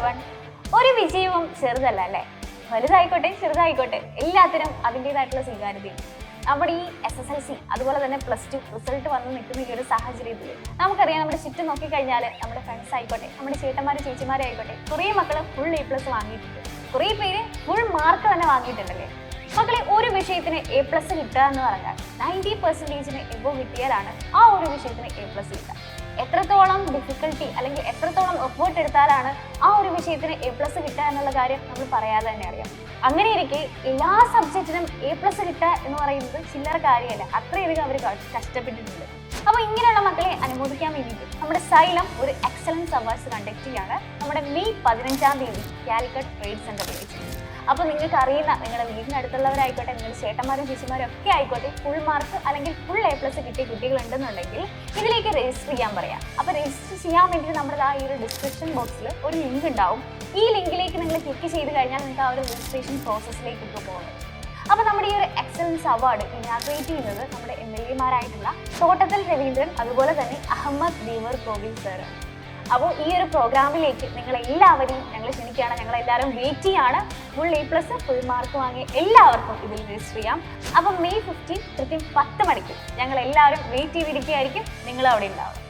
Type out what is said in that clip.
Everyone. ഒരു വിജയവും ചെറുതല്ല അല്ലേ? വലുതായിക്കോട്ടെ ചെറുതായിക്കോട്ടെ എല്ലാത്തിനും അതിൻ്റെതായിട്ടുള്ള സ്വീകാര്യതയും. നമ്മുടെ ഈ SSLC അതുപോലെ തന്നെ +2 റിസൾട്ട് വന്ന് നിൽക്കുന്ന ഈ ഒരു സാഹചര്യത്തിൽ നമുക്കറിയാം, നമ്മുടെ ചുറ്റും നോക്കിക്കഴിഞ്ഞാൽ നമ്മുടെ ഫ്രണ്ട്സ് ആയിക്കോട്ടെ, നമ്മുടെ ചേട്ടന്മാരും ചേച്ചിമാരായിക്കോട്ടെ, കുറേ മക്കൾ ഫുൾ A+ വാങ്ങിയിട്ടുണ്ട്, കുറേ പേര് ഫുൾ മാർക്ക് തന്നെ വാങ്ങിയിട്ടുണ്ടല്ലേ. മക്കളെ, ഒരു വിഷയത്തിന് A+ കിട്ടുക എന്ന് പറഞ്ഞാൽ 90% എബോവ് കിട്ടിയാലാണ് ആ ഒരു വിഷയത്തിന് A+ കിട്ടുക. എത്രത്തോളം ഡിഫിക്കൽട്ടി അല്ലെങ്കിൽ എത്രത്തോളം എഫേർട്ട് എടുത്താലാണ് ആ ഒരു വിഷയത്തിന് A+ കിട്ടുക എന്നുള്ള കാര്യം നമ്മൾ പറയാതെ തന്നെ അറിയാം. അങ്ങനെ ഇരിക്കെ എല്ലാ സബ്ജക്റ്റിനും A+ കിട്ടുക എന്ന് പറയുന്നത് ചില്ലറ കാര്യമല്ല, അത്രയധികം അവർ കഷ്ടപ്പെട്ടിട്ടുണ്ട്. അപ്പോൾ ഇങ്ങനെയുള്ള മക്കളെ അനുമോദിക്കാൻ വേണ്ടിയിട്ട് നമ്മുടെ സൈലം ഒരു എക്സലൻസ് അവാർഡ്സ് കണ്ടക്ട് ചെയ്യാണ് നമ്മുടെ മെയ് 15 കാലിക്കറ്റ് ട്രേഡ് സെന്ററിൽ വെച്ചിട്ടുണ്ട്. അപ്പോൾ നിങ്ങൾക്ക് അറിയുന്ന നിങ്ങളുടെ വീടിനടുത്തുള്ളവരായിക്കോട്ടെ, നിങ്ങളുടെ ചേട്ടന്മാരും ചേച്ചിമാരും ഒക്കെ ആയിക്കോട്ടെ, ഫുൾ മാർക്ക് അല്ലെങ്കിൽ ഫുൾ A+ കിട്ടിയ കുട്ടികളുണ്ടെന്നുണ്ടെങ്കിൽ ഇതിലേക്ക് രജിസ്റ്റർ ചെയ്യാൻ പറയാം. അപ്പോൾ രജിസ്റ്റർ ചെയ്യാൻ വേണ്ടിയിട്ട് നമ്മുടെ ഈ ഒരു ഡിസ്ക്രിപ്ഷൻ ബോക്സിൽ ഒരു ലിങ്ക് ഉണ്ടാവും. ഈ ലിങ്കിലേക്ക് നിങ്ങൾ ക്ലിക്ക് ചെയ്ത് കഴിഞ്ഞാൽ നിങ്ങൾക്ക് ആ ഒരു രജിസ്ട്രേഷൻ പ്രോസസ്സിലേക്ക് പോകുന്നത്. അപ്പോൾ നമ്മുടെ ഈ ഒരു എക്സലൻസ് അവാർഡ് ഇനാഗ്രേറ്റ് ചെയ്യുന്നത് നമ്മുടെ MLA മാരായിട്ടുള്ള തോട്ടത്തിൽ രവീന്ദ്രൻ അതുപോലെ തന്നെ അഹമ്മദ് ദീവർ കോവിൽ സാറാണ്. അപ്പോൾ ഈ ഒരു പ്രോഗ്രാമിലേക്ക് നിങ്ങളെല്ലാവരെയും ഞങ്ങൾ ക്ഷണിക്കുകയാണ്. ഞങ്ങളെല്ലാവരും വെയിറ്റ് ചെയ്യാണ്. ഫുൾ A+, ഫുൾ മാർക്ക് വാങ്ങിയ എല്ലാവർക്കും ഇതിൽ രജിസ്റ്റർ ചെയ്യാം. അപ്പം മെയ് 15 കൃത്യം 10 മണിക്ക് ഞങ്ങളെല്ലാവരും വെയിറ്റ് ചെയ്തിരിക്കുകയായിരിക്കും. നിങ്ങൾ അവിടെ ഉണ്ടാവും.